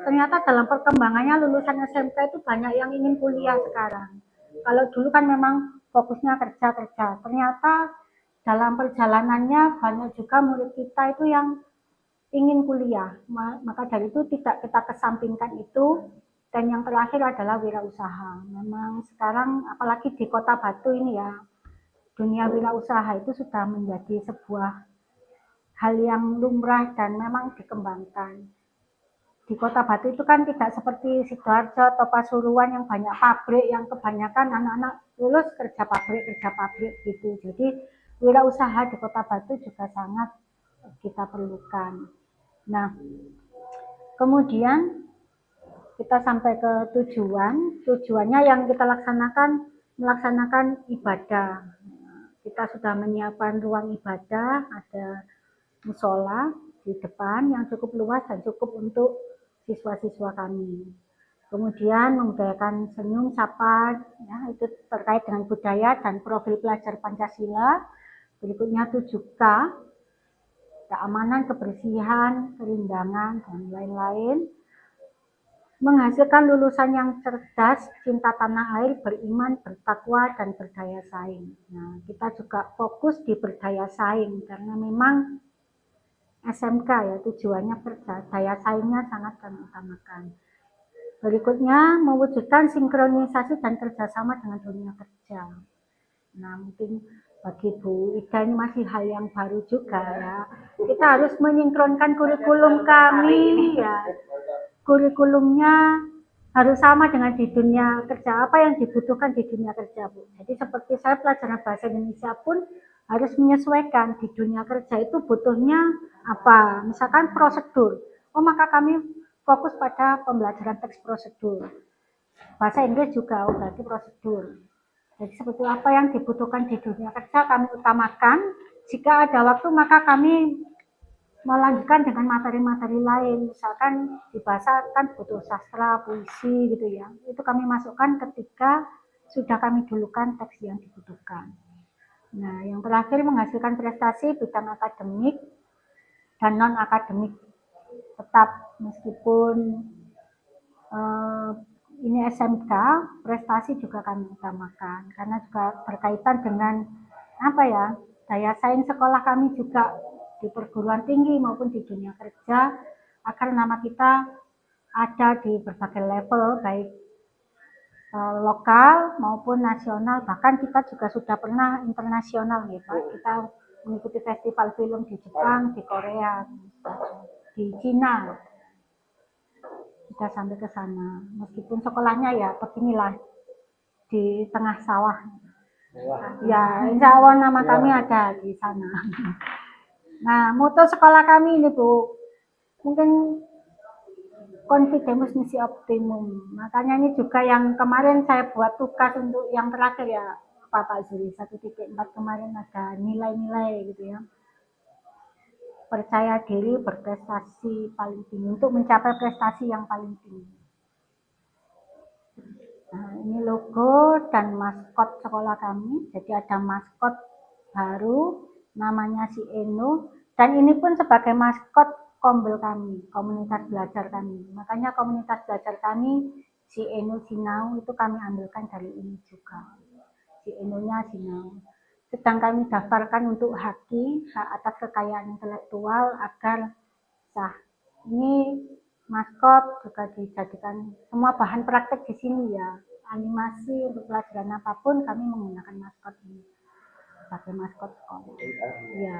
ternyata dalam perkembangannya lulusan SMK itu banyak yang ingin kuliah sekarang. Kalau dulu kan memang fokusnya kerja-kerja. Ternyata dalam perjalanannya banyak juga murid kita itu yang ingin kuliah. Maka dari itu tidak kita kesampingkan itu. Dan yang terakhir adalah wirausaha. Memang sekarang apalagi di Kota Batu ini ya, dunia wirausaha itu sudah menjadi sebuah hal yang lumrah dan memang dikembangkan. Di Kota Batu itu kan tidak seperti Sidoarjo atau Pasuruan yang banyak pabrik, yang kebanyakan anak-anak lulus kerja pabrik gitu. Jadi wirausaha di Kota Batu juga sangat kita perlukan. Nah, kemudian kita sampai ke tujuannya yang kita melaksanakan ibadah. Kita sudah menyiapkan ruang ibadah, ada musola di depan yang cukup luas dan cukup untuk siswa-siswa kami. Kemudian membudayakan senyum, sapa, ya, itu terkait dengan budaya dan profil pelajar Pancasila. Berikutnya 7K, keamanan, kebersihan, kerindangan, dan lain-lain. Menghasilkan lulusan yang cerdas, cinta tanah air, beriman, bertakwa, dan berdaya saing. Nah, kita juga fokus di berdaya saing, karena memang SMK ya tujuannya kerja, daya saingnya sangat kami utamakan. Berikutnya, mewujudkan sinkronisasi dan kerjasama dengan dunia kerja. Nah, mungkin bagi Bu Ida ini masih hal yang baru juga ya. Kita harus menyinkronkan kurikulum kami ya. Kurikulumnya harus sama dengan di dunia kerja. Apa yang dibutuhkan di dunia kerja, Bu? Jadi seperti saya pelajaran bahasa Indonesia pun harus menyesuaikan di dunia kerja itu butuhnya apa. Misalkan prosedur. Oh, maka kami fokus pada pembelajaran teks prosedur. Bahasa Inggris juga berarti prosedur. Jadi seperti apa yang dibutuhkan di dunia kerja kami utamakan. Jika ada waktu maka kami melanjutkan dengan materi-materi lain. Misalkan di bahasa kan butuh sastra, puisi gitu ya. Itu kami masukkan ketika sudah kami dulukan teks yang dibutuhkan. Nah, yang terakhir menghasilkan prestasi bidang akademik dan non-akademik tetap meskipun ini SMK, prestasi juga kami utamakan karena juga berkaitan dengan apa ya, daya saing sekolah kami juga di perguruan tinggi maupun di dunia kerja agar nama kita ada di berbagai level baik lokal maupun nasional, bahkan kita juga sudah pernah internasional nih Pak. Kita mengikuti festival film di Jepang, di Korea, di Cina. Kita sampai ke sana. Meskipun sekolahnya ya beginilah di tengah sawah. Ya, insya Allah nama kami ada di sana. Nah, moto sekolah kami ini Bu, mungkin Confidemus Misi Optimum. Makanya ini juga yang kemarin saya buat tugas untuk yang terakhir ya, Pak Zuri 1.4 kemarin ada nilai-nilai gitu ya. Percaya diri, berprestasi paling tinggi untuk mencapai prestasi yang paling tinggi. Nah, ini logo dan maskot sekolah kami. Jadi ada maskot baru namanya si Eno dan ini pun sebagai maskot kombel kami, komunitas belajar kami. Makanya komunitas belajar kami si Eno Sinau itu kami ambilkan dari ini juga. Si Enonya Sinau. Sedang kami daftarkan untuk HAKI, hak atas kekayaan intelektual agar sah. Ini maskot juga dijadikan semua bahan praktek di sini ya. Animasi untuk pelajaran apapun kami menggunakan maskot ini sebagai maskot sekolah. Ya,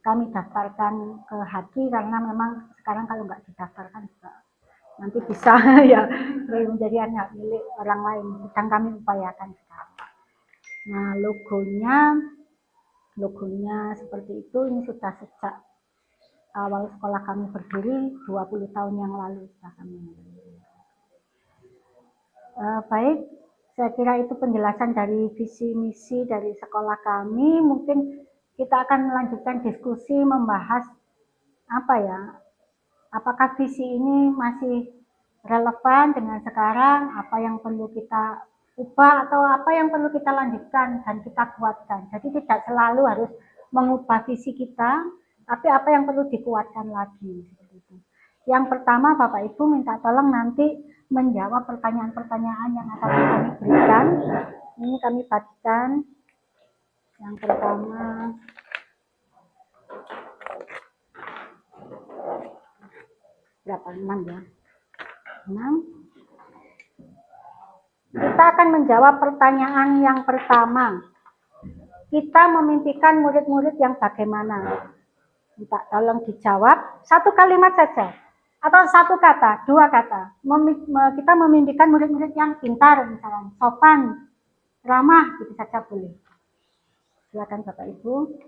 kami daftarkan ke HAKI karena memang sekarang kalau nggak didaftarkan juga nanti bisa ya menjadi hak milik orang lain. Sedang kami upayakan sekarang. Nah, logonya seperti itu. Ini sudah sejak awal sekolah kami berdiri 20 tahun yang lalu sudah kami. Baik, saya kira itu penjelasan dari visi misi dari sekolah kami. Mungkin kita akan melanjutkan diskusi membahas apa ya, apakah visi ini masih relevan dengan sekarang, apa yang perlu kita ubah atau apa yang perlu kita lanjutkan dan kita kuatkan. Jadi tidak selalu harus mengubah visi kita, tapi apa yang perlu dikuatkan lagi seperti itu. Yang pertama Bapak Ibu minta tolong nanti menjawab pertanyaan-pertanyaan yang akan kami berikan. Ini kami bagikan. Yang pertama, berapa? 6 ya. 6. Kita akan menjawab pertanyaan yang pertama. Kita memimpikan murid-murid yang bagaimana? Minta tolong dijawab satu kalimat saja. Atau satu kata, 2 kata. Kita memimpikan murid-murid yang pintar, misalnya sopan, ramah, gitu saja boleh. Silakan Bapak Ibu.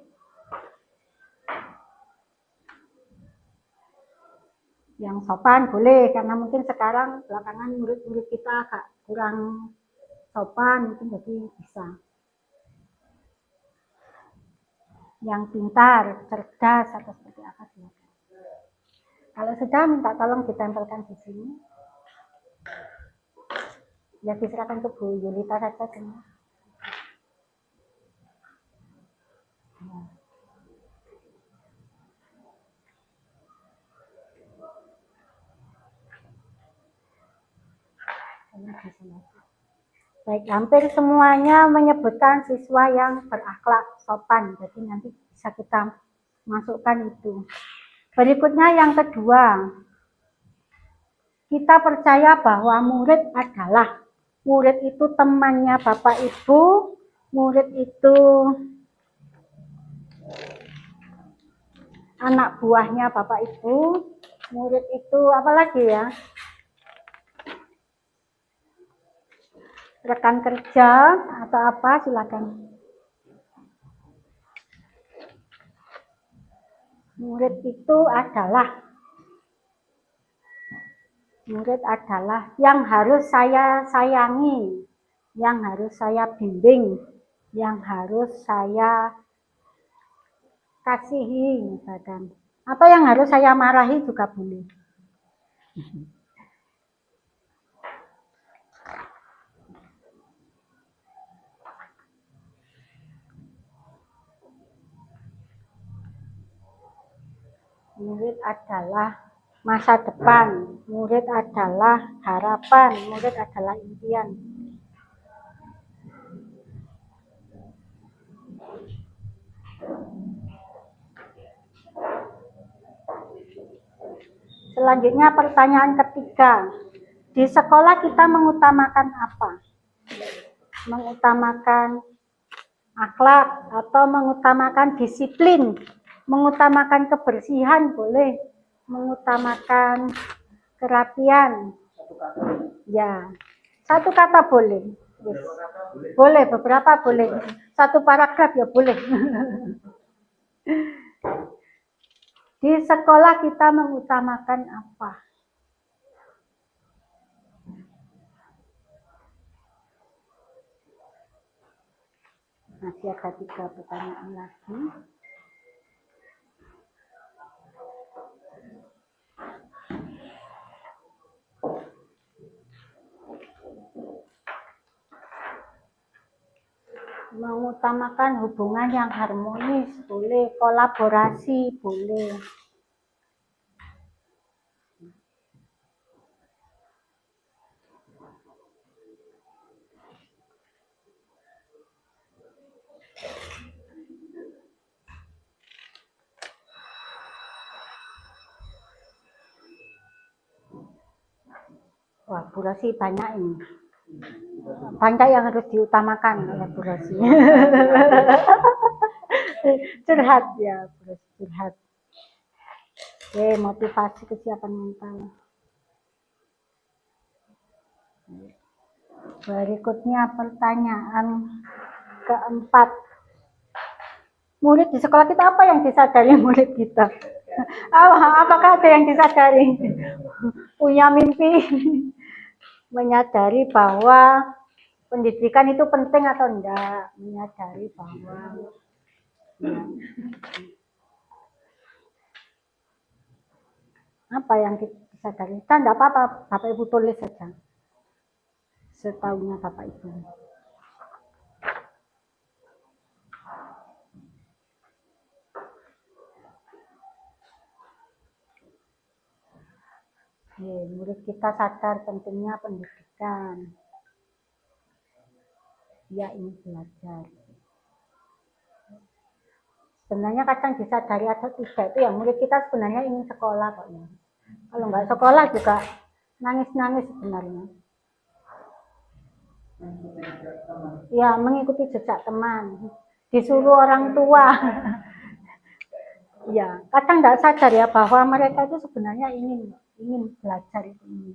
Yang sopan boleh, karena mungkin sekarang belakangan murid-murid kita agak kurang sopan, mungkin jadi bisa. Yang pintar, cerdas, atau seperti apa silakan. Kalau sudah, minta tolong ditempelkan di sini. Ya diserahkan ke Bu Yulita saja semua. Baik, hampir semuanya menyebutkan siswa yang berakhlak, sopan. Jadi nanti bisa kita masukkan itu. Berikutnya yang kedua, kita percaya bahwa murid itu temannya Bapak Ibu, murid itu anak buahnya Bapak Ibu, murid itu apa lagi ya? Rekan kerja atau apa, silakan. Murid adalah yang harus saya sayangi, yang harus saya bimbing, yang harus saya kasihi misalkan. Atau yang harus saya marahi juga boleh. Murid adalah masa depan, murid adalah harapan, murid adalah impian. Selanjutnya pertanyaan ketiga. Di sekolah kita mengutamakan apa? Mengutamakan akhlak atau mengutamakan disiplin, mengutamakan kebersihan boleh, mengutamakan kerapian. Ya, satu kata boleh. Yes. Boleh, beberapa boleh. Satu paragraf ya boleh. Di sekolah kita mengutamakan apa? Masih ada 3 pertanyaan lagi. Mengutamakan hubungan yang harmonis boleh, kolaborasi boleh. Wah, Bu Rosi banyak ini. Banyak yang harus diutamakan oleh Bu Rosi. Curhat ya, Bu Rosi, curhat. Oke, motivasi kesiapan mental. Berikutnya pertanyaan keempat. Murid di sekolah kita apa yang disadari murid kita? Apakah ada yang disadari? Punya mimpi? Menyadari bahwa pendidikan itu penting atau enggak? Menyadari bahwa ya. Apa yang disadari? Kan enggak apa-apa, Bapak Ibu tulis saja. Setahunya Bapak Ibu. Murid kita sadar pentingnya pendidikan. Dia ingin belajar. Sebenarnya kadang disadari atau tidak itu ya murid kita sebenarnya ingin sekolah kok ya. Kalau nggak sekolah juga nangis-nangis sebenarnya. Ya mengikuti jejak teman, disuruh orang tua. Ya kadang nggak sadar ya bahwa mereka itu sebenarnya ingin belajar itu.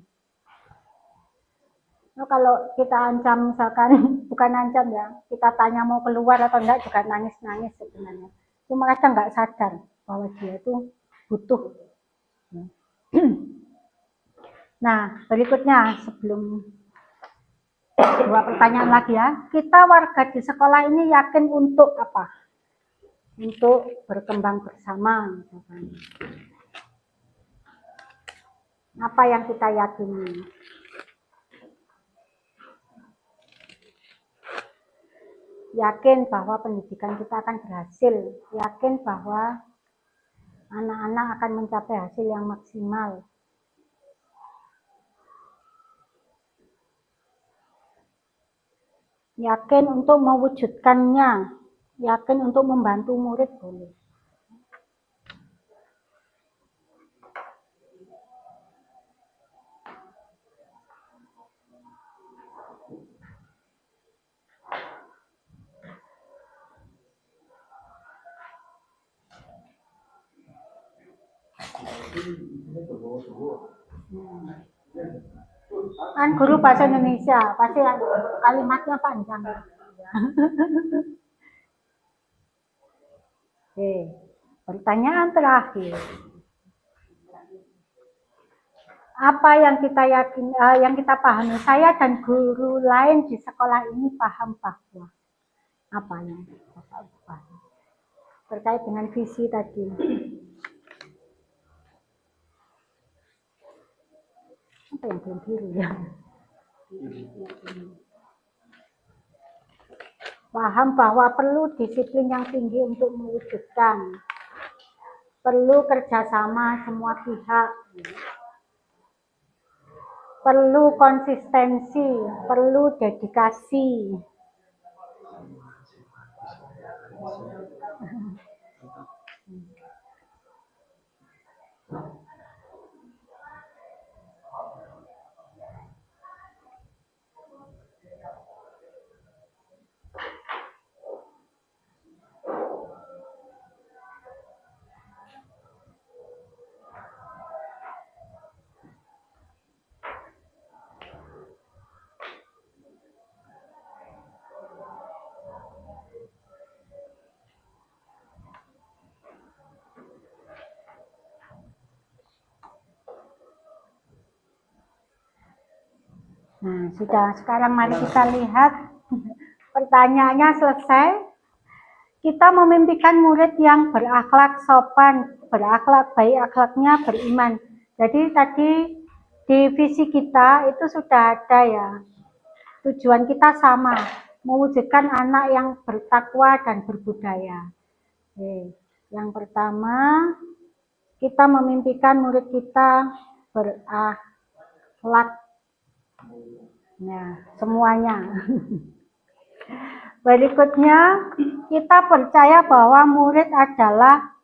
Nah, kalau kita ancam misalkan bukan ancam ya, kita tanya mau keluar atau enggak juga nangis-nangis sebenarnya. Cuma kadang nggak sadar bahwa dia itu butuh. Nah, berikutnya sebelum dua pertanyaan lagi ya. Kita warga di sekolah ini yakin untuk apa? Untuk berkembang bersama. Misalkan. Apa yang kita yakini? Yakin bahwa pendidikan kita akan berhasil, yakin bahwa anak-anak akan mencapai hasil yang maksimal. Yakin untuk mewujudkannya, yakin untuk membantu murid boleh. Kan guru bahasa Indonesia pasti kalimatnya panjang. Oke, pertanyaan terakhir. Apa yang kita yakin, yang kita pahami, saya dan guru lain di sekolah ini paham bahwa apa yang Bapak paham terkait dengan visi tadi. Apa yang belum biru ya? Paham bahwa perlu disiplin yang tinggi untuk mewujudkan, perlu kerjasama semua pihak, perlu konsistensi, perlu dedikasi. Nah, sudah. Sekarang mari kita lihat pertanyaannya selesai. Kita memimpikan murid yang berakhlak sopan, berakhlak baik, akhlaknya beriman. Jadi tadi di visi kita itu sudah ada ya. Tujuan kita sama, mewujudkan anak yang bertakwa dan berbudaya. Oke. Yang pertama, kita memimpikan murid kita berakhlak. Nah, semuanya. Berikutnya, kita percaya bahwa murid adalah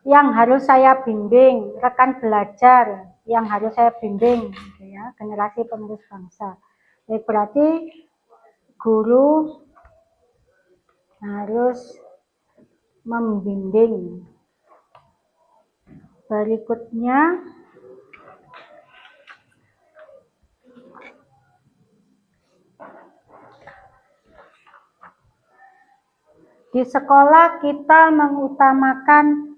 yang harus saya bimbing, rekan belajar yang harus saya bimbing, gitu ya, generasi penerus bangsa. Jadi berarti guru harus membimbing. Berikutnya, di sekolah kita mengutamakan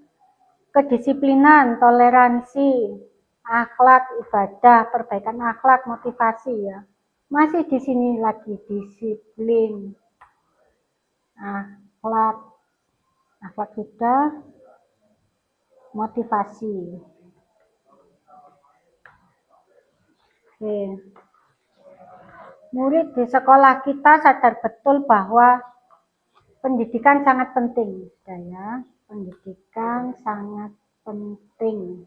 kedisiplinan, toleransi, akhlak, ibadah, perbaikan akhlak, motivasi ya. Masih di sini lagi disiplin, akhlak sudah, motivasi. Oke. Murid di sekolah kita sadar betul bahwa pendidikan sangat penting, ya. Pendidikan sangat penting.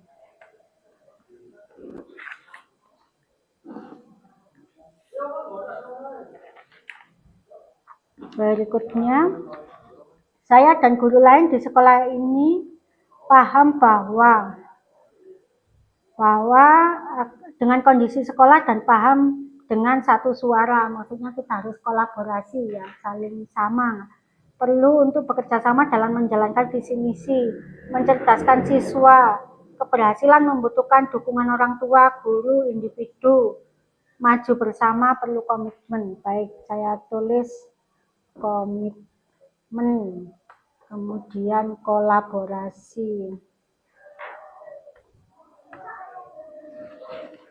Berikutnya, saya dan guru lain di sekolah ini paham bahwa dengan kondisi sekolah dan paham dengan satu suara, maksudnya kita harus kolaborasi ya, saling sama. Perlu untuk bekerja sama dalam menjalankan visi misi, mencerdaskan siswa. Keberhasilan membutuhkan dukungan orang tua, guru, individu. Maju bersama perlu komitmen. Baik, saya tulis komitmen, kemudian kolaborasi.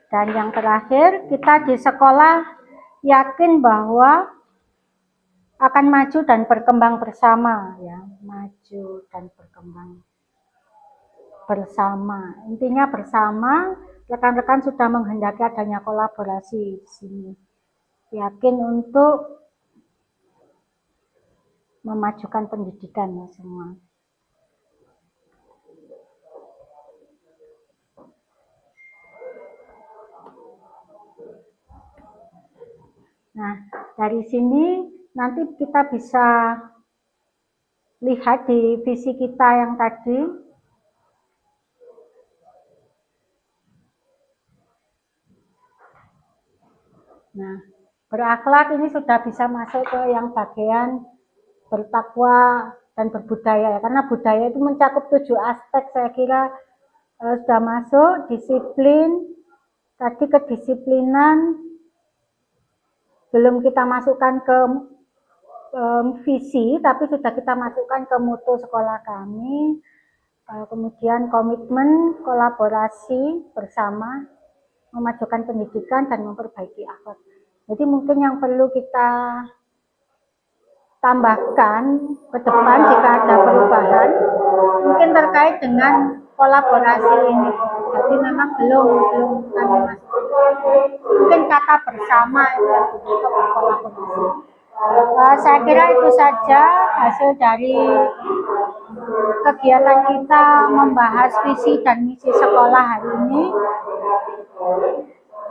Dan yang terakhir, kita di sekolah yakin bahwa akan maju dan berkembang bersama, ya, maju dan berkembang bersama. Intinya bersama, rekan-rekan sudah menghendaki adanya kolaborasi di sini. Yakin untuk memajukan pendidikan ya semua. Nah, dari sini nanti kita bisa lihat di visi kita yang tadi. Nah, berakhlak ini sudah bisa masuk ke yang bagian bertakwa dan berbudaya, karena budaya itu mencakup 7 aspek. Saya kira sudah masuk. Disiplin, tadi kedisiplinan belum kita masukkan ke visi, tapi sudah kita masukkan ke mutu sekolah kami. Kemudian komitmen, kolaborasi bersama, memajukan pendidikan dan memperbaiki akhlak. Jadi mungkin yang perlu kita tambahkan ke depan jika ada perubahan, mungkin terkait dengan kolaborasi ini. Jadi memang belum kami masukkan. Mungkin kata bersama itu yang kita berkolaborasi. Saya kira itu saja hasil dari kegiatan kita membahas visi dan misi sekolah hari ini.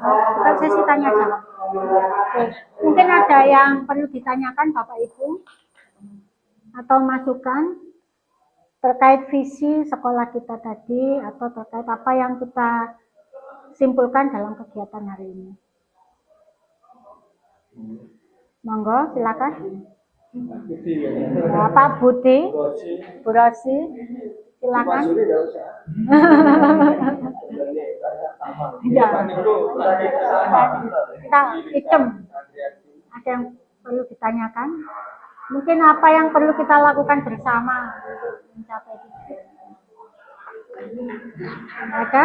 Bukan sesi tanya jawab. Mungkin ada yang perlu ditanyakan Bapak Ibu atau masukan terkait visi sekolah kita tadi, atau terkait apa yang kita simpulkan dalam kegiatan hari ini. Monggo, silakan. Pak Budi, Bu Rosi, silakan. Ya, kita hitung. Ada yang perlu ditanyakan? Mungkin apa yang perlu kita lakukan bersama untuk mencapai itu? Ada?